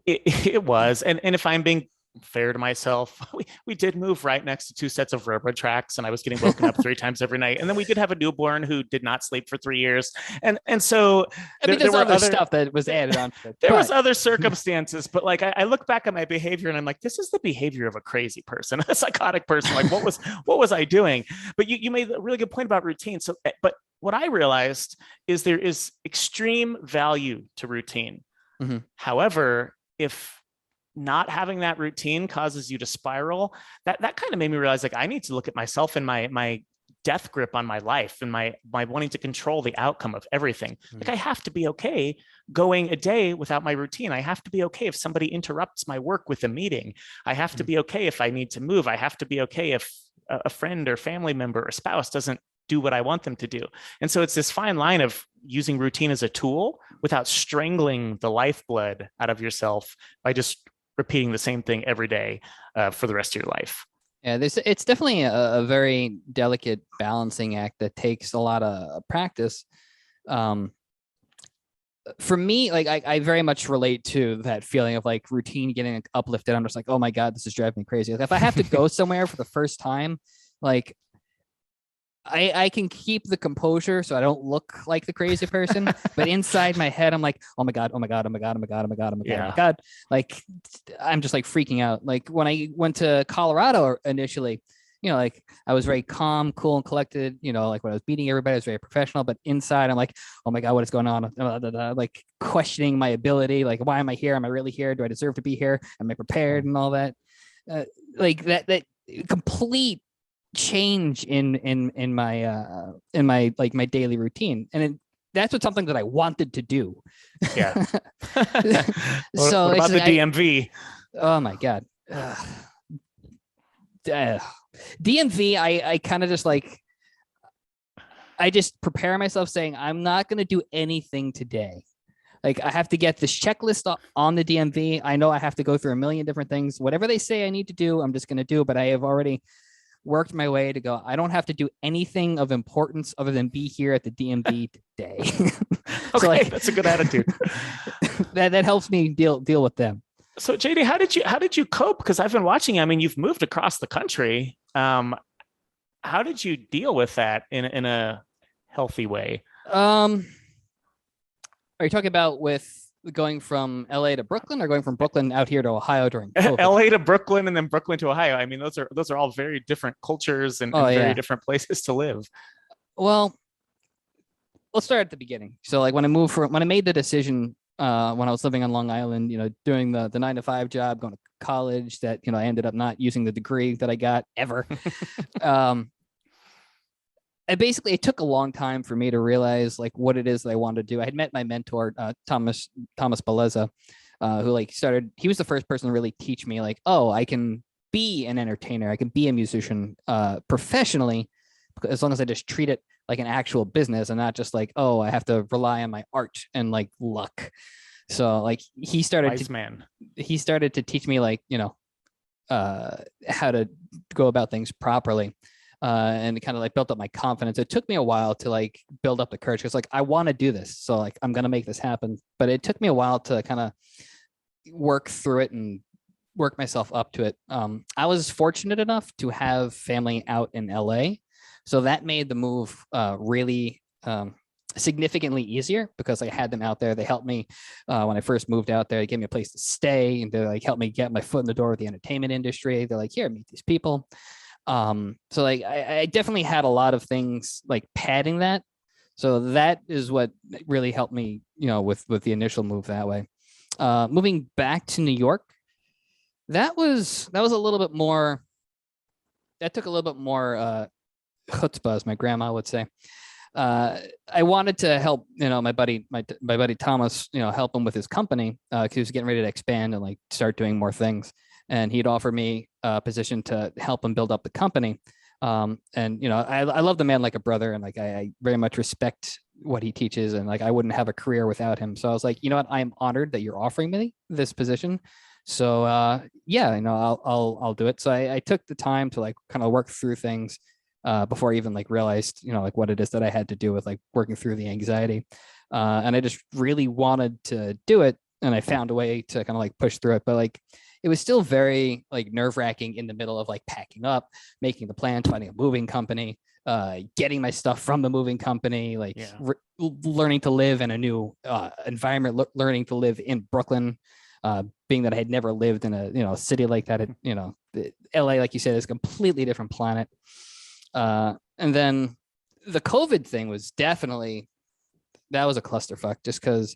It was. And if I'm being fair to myself, we did move right next to two sets of railroad tracks, and I was getting woken up 3 times every night. And then we did have a newborn who did not sleep for 3 years. And so there were other stuff that was added on to it. There was other circumstances, but I look back at my behavior and I'm like, this is the behavior of a crazy person, a psychotic person. What was I doing? But you made a really good point about routine. So, but what I realized is there is extreme value to routine. Mm-hmm. However, if not having that routine causes you to spiral, that kind of made me realize I need to look at myself and my death grip on my life and my wanting to control the outcome of everything. Like I have to be okay going a day without my routine. I have to be okay if somebody interrupts my work with a meeting. I have to be okay if I need to move. I have to be okay if a friend or family member or spouse doesn't do what I want them to do. And so it's this fine line of using routine as a tool without strangling the lifeblood out of yourself by just repeating the same thing every day for the rest of your life. Yeah, it's definitely a very delicate balancing act that takes a lot of practice. For me, like I very much relate to that feeling of like routine getting uplifted. I'm just like, oh my God, this is driving me crazy. Like if I have to go somewhere for the first time, like I can keep the composure so I don't look like the crazy person, but inside my head, I'm like, oh my God, oh my God, oh my God, oh my God, oh my God, oh my God, oh my God. Like I'm just like freaking out. Like when I went to Colorado initially, like I was very calm, cool, and collected, like when I was meeting everybody, I was very professional, but inside I'm like, oh my God, what is going on? Like questioning my ability. Like, why am I here? Am I really here? Do I deserve to be here? Am I prepared? And all that. Like that complete change in my like my daily routine. And that's what something that I wanted to do. Yeah. So what about the DMV? Oh my God. DMV, I kind of just like, I just prepare myself saying, I'm not going to do anything today. Like I have to get this checklist on the DMV. I know I have to go through a million different things. Whatever they say I need to do, I'm just going to do. But I have already worked my way to go, I don't have to do anything of importance other than be here at the DMV today. So okay, like, that's a good attitude. that helps me deal with them. So JD, how did you cope? Because I've been watching. I mean, you've moved across the country. How did you deal with that in a healthy way? Are you talking about with going from LA to Brooklyn, or going from Brooklyn out here to Ohio during COVID? LA to Brooklyn and then Brooklyn to Ohio. I mean, those are all very different cultures and very different places to live. Well, let's start at the beginning. So like when I made the decision when I was living on Long Island, doing the 9-to-5 job, going to college, that, I ended up not using the degree that I got ever. It took a long time for me to realize like what it is that I wanted to do. I had met my mentor, Thomas Beleza, who he was the first person to really teach me like, oh, I can be an entertainer. I can be a musician professionally, as long as I just treat it like an actual business and not just like, oh, I have to rely on my art and like luck. So like he started to teach me like, how to go about things properly. And it kind of like built up my confidence. It took me a while to like build up the courage, because like I want to do this. So like I'm going to make this happen. But it took me a while to kind of work through it and work myself up to it. I was fortunate enough to have family out in LA. So that made the move really significantly easier, because I had them out there. They helped me when I first moved out there. They gave me a place to stay, and they like helped me get my foot in the door with the entertainment industry. They're like, here, meet these people. So like I definitely had a lot of things like padding that. So that is what really helped me, with the initial move that way. Moving back to New York, that was a little bit more, that took a little bit more chutzpah, as my grandma would say. I wanted to help, my buddy Thomas, help him with his company, because he was getting ready to expand and like start doing more things. And he'd offer me a position to help him build up the company. And, I love the man like a brother, and like, I very much respect what he teaches, and like, I wouldn't have a career without him. So I was like, you know what, I'm honored that you're offering me this position. So, I'll do it. So I took the time to like kind of work through things, before I even like realized, like what it is that I had to do with like working through the anxiety. And I just really wanted to do it. And I found a way to kind of like push through it. But like, it was still very like nerve wracking in the middle of like packing up, making the plans, finding a moving company, getting my stuff from the moving company, like learning to live in a new environment, learning to live in Brooklyn, being that I had never lived in a city like that. LA, like you said, is a completely different planet. And then the COVID thing was definitely, that was a clusterfuck, just because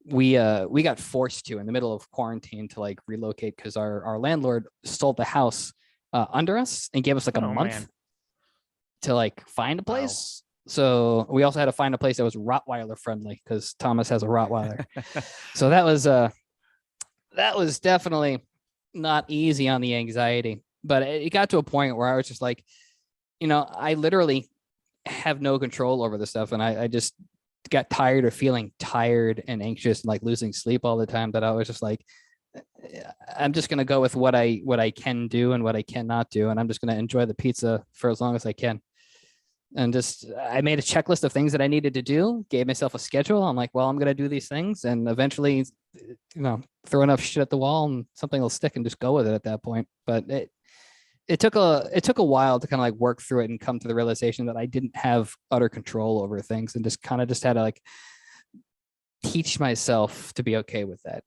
we got forced to, in the middle of quarantine, to like relocate, because our landlord sold the house under us and gave us like a month. Man. to like find a place. So we also had to find a place that was Rottweiler friendly because Thomas has a Rottweiler. So that was definitely not easy on the anxiety, but it got to a point where I was just like, I literally have no control over this stuff. And I just got tired of feeling tired and anxious and like losing sleep all the time, that I was just like, I'm just going to go with what I can do and what I cannot do. And I'm just going to enjoy the pizza for as long as I can. And I made a checklist of things that I needed to do, gave myself a schedule. I'm like, well, I'm going to do these things. And eventually, throw enough shit at the wall and something will stick, and just go with it at that point. But it took a while to kind of like work through it and come to the realization that I didn't have utter control over things, and just had to like teach myself to be okay with that.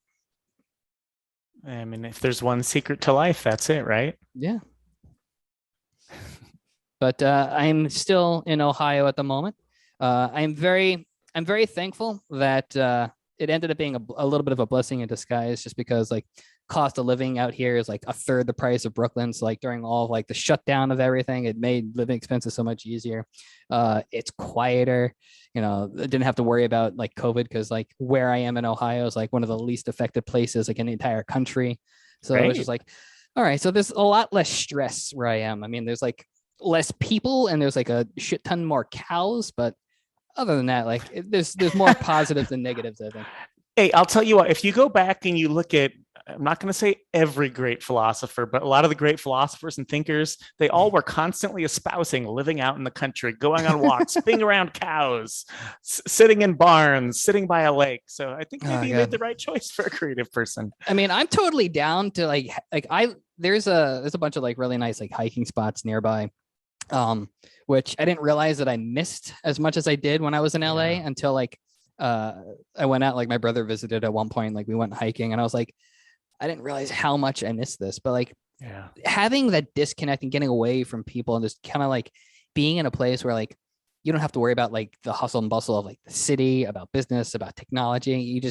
I mean, if there's one secret to life, that's it, right? Yeah. But I'm still in Ohio at the moment. I'm very thankful that it ended up being a little bit of a blessing in disguise, just because like cost of living out here is like a third the price of Brooklyn. So like during all of like the shutdown of everything, it made living expenses so much easier. It's quieter. I didn't have to worry about like COVID, because like where I am in Ohio is like one of the least affected places like in the entire country. So it was just like, all right, so there's a lot less stress where I am. I mean, there's like less people and there's like a shit ton more cows, but other than that, like there's more positives than negatives, I think. Hey, I'll tell you what, if you go back and you look at, I'm not going to say every great philosopher, but a lot of the great philosophers and thinkers, they all were constantly espousing living out in the country, going on walks, being around cows, sitting in barns, sitting by a lake. So I think maybe you made the right choice for a creative person. I mean, I'm totally down to there's a bunch of like really nice like hiking spots nearby, which I didn't realize that I missed as much as I did when I was in LA until like I went out, like my brother visited at one point, like we went hiking, and I was like, I didn't realize how much I missed this. But like having that disconnect and getting away from people and just kind of like being in a place where like you don't have to worry about like the hustle and bustle of like the city, about business, about technology.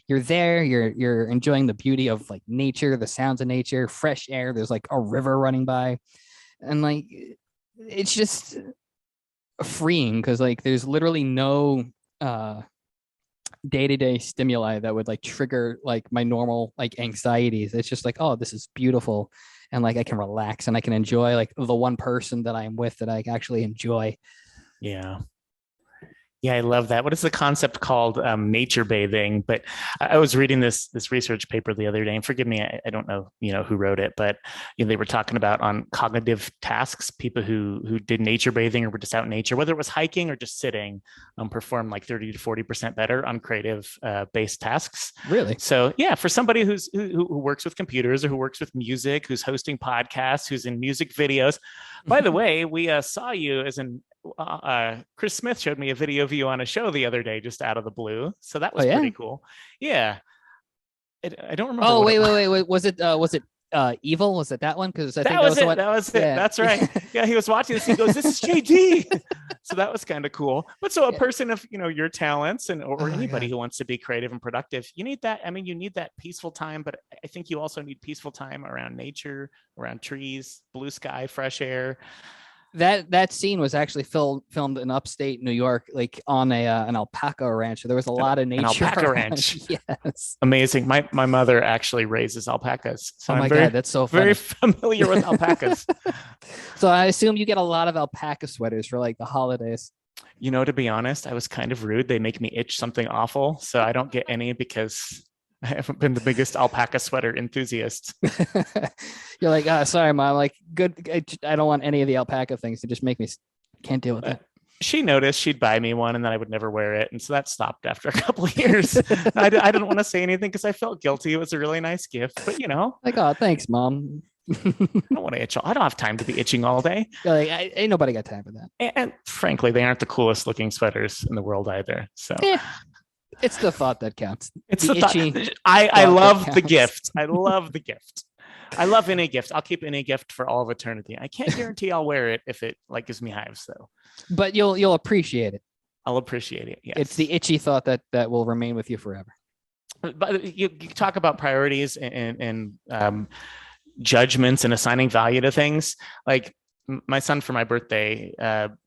You're there, you're enjoying the beauty of like nature, the sounds of nature, fresh air. There's like a river running by, and like it's just freeing, because like there's literally no day-to-day stimuli that would like trigger like my normal like anxieties. It's just like, oh, this is beautiful, and like I can relax and I can enjoy like the one person that I'm with that I actually enjoy. Yeah, I love that. What is the concept called? Nature bathing. But I was reading this research paper the other day, and forgive me, I don't know, who wrote it, but they were talking about on cognitive tasks, people who did nature bathing or were just out in nature, whether it was hiking or just sitting, performed like 30 to 40% better on creative based tasks. Really? So yeah, for somebody who works with computers or who works with music, who's hosting podcasts, who's in music videos. By the way, we saw you as an Chris Smith showed me a video of you on a show the other day, just out of the blue. So that was pretty cool. Yeah. I don't remember. Oh, wait. Was it Evil? Was it that one? Because I think that was it. That was it. That's right. Yeah. He was watching this. He goes, "This is JD." So that was kind of cool. But so a person of, your talents or anybody who wants to be creative and productive, you need that. I mean, you need that peaceful time, but I think you also need peaceful time around nature, around trees, blue sky, fresh air. That scene was actually filmed in upstate New York, like on an alpaca ranch. So there was a lot of nature. An alpaca ranch. Yes. Amazing. My mother actually raises alpacas. So oh my God, that's so funny. Very familiar with alpacas. So I assume you get a lot of alpaca sweaters for like the holidays. To be honest, I was kind of rude. They make me itch something awful. So I don't get any because I haven't been the biggest alpaca sweater enthusiast. You're like, sorry, Mom. Like, good. I don't want any of the alpaca things to just make me can't deal with it. She noticed, she'd buy me one, and then I would never wear it, and so that stopped after a couple of years. I didn't want to say anything because I felt guilty. It was a really nice gift, but like, oh, thanks, Mom. I don't want to itch. I don't have time to be itching all day. Like, ain't nobody got time for that. And frankly, they aren't the coolest looking sweaters in the world either. So. It's the thought that counts. It's the thought. I love the gift. I love the gift. I love any gift. I'll keep any gift for all of eternity. I can't guarantee I'll wear it if it like gives me hives though. But you'll appreciate it. I'll appreciate it. Yes. It's the itchy thought that will remain with you forever. But you talk about priorities and judgments and assigning value to things. Like my son for my birthday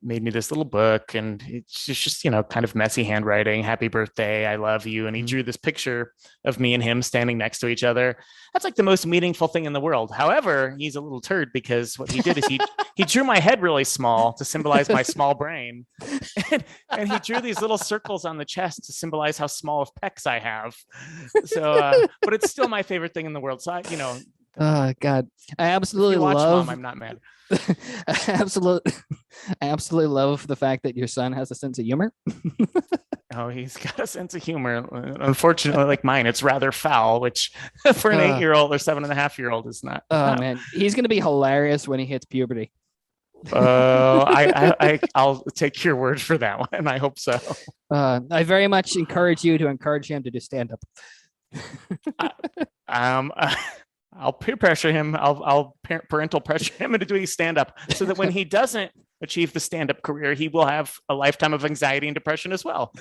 made me this little book, and it's just, kind of messy handwriting. Happy birthday, I love you. And he drew this picture of me and him standing next to each other. That's like the most meaningful thing in the world. However, he's a little turd, because what he did is he drew my head really small to symbolize my small brain. And he drew these little circles on the chest to symbolize how small of pecs I have. So, but it's still my favorite thing in the world. So Oh God, I absolutely watch, love. Mom, I'm not mad. I absolutely love the fact that your son has a sense of humor. Oh, he's got a sense of humor. Unfortunately, like mine, it's rather foul, which for an 8-year-old or 7.5-year-old is not. Oh man, he's gonna be hilarious when he hits puberty. I'll take your word for that one. I hope so. I very much encourage you to encourage him to do stand up. I'll peer pressure him. I'll parental pressure him into doing stand up, so that when he doesn't achieve the stand up career, he will have a lifetime of anxiety and depression as well.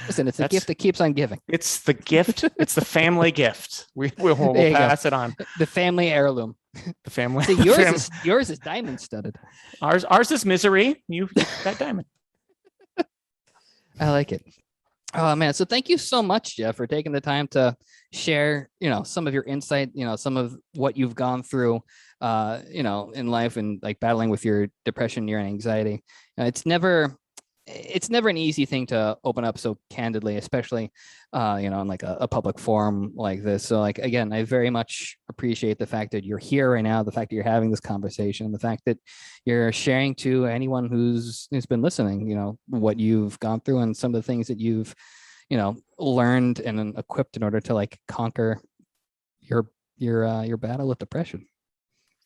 Listen, it's the gift that keeps on giving. It's the gift. It's the family gift. We'll pass it on. The family heirloom. The family. So yours is diamond studded. Ours is misery. You got diamond. I like it. Oh man, so thank you so much, Jeff, for taking the time to share, some of your insight, some of what you've gone through, in life, and like battling with your depression, your anxiety. It's never an easy thing to open up so candidly, especially, in like a public forum like this. So like, again, I very much appreciate the fact that you're here right now, the fact that you're having this conversation, the fact that you're sharing to anyone who's been listening, what you've gone through and some of the things that you've, learned and equipped in order to like conquer your battle with depression.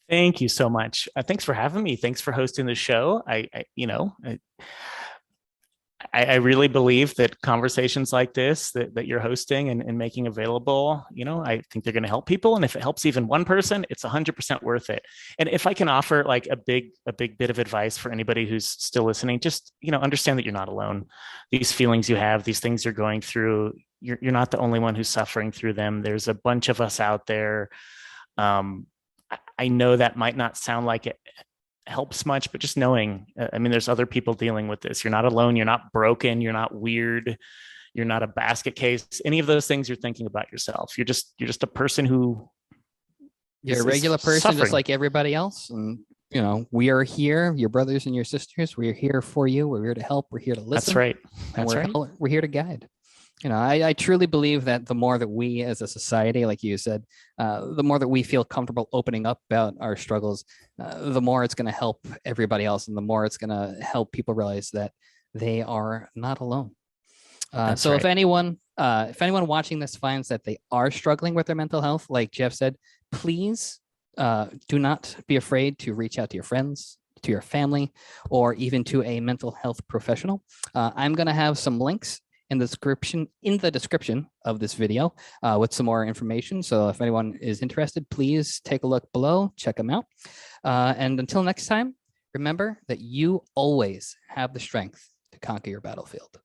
Thank you so much. Thanks for having me. Thanks for hosting the show. I really believe that conversations like this that you're hosting and making available, I think they're going to help people. And if it helps even one person, it's 100% worth it. And if I can offer like a big bit of advice for anybody who's still listening, just, understand that you're not alone. These feelings you have, these things you're going through, you're not the only one who's suffering through them. There's a bunch of us out there. I know that might not sound like it helps much, but just knowing, there's other people dealing with this. You're not alone. You're not broken. You're not weird. You're not a basket case. Any of those things you're thinking about yourself. You're just a person who. You're a regular person, suffering. Just like everybody else. And, we are here, your brothers and your sisters. We're here for you. We're here to help. We're here to listen. That's right. That's right. We're here to guide. I truly believe that the more that we as a society, like you said, the more that we feel comfortable opening up about our struggles, the more it's going to help everybody else, and the more it's going to help people realize that they are not alone. So right. If anyone watching this finds that they are struggling with their mental health, like Jeff said, please do not be afraid to reach out to your friends, to your family, or even to a mental health professional. I'm going to have some links in the description of this video with some more information. So if anyone is interested, please take a look below, check them out. And until next time, remember that you always have the strength to conquer your battlefield.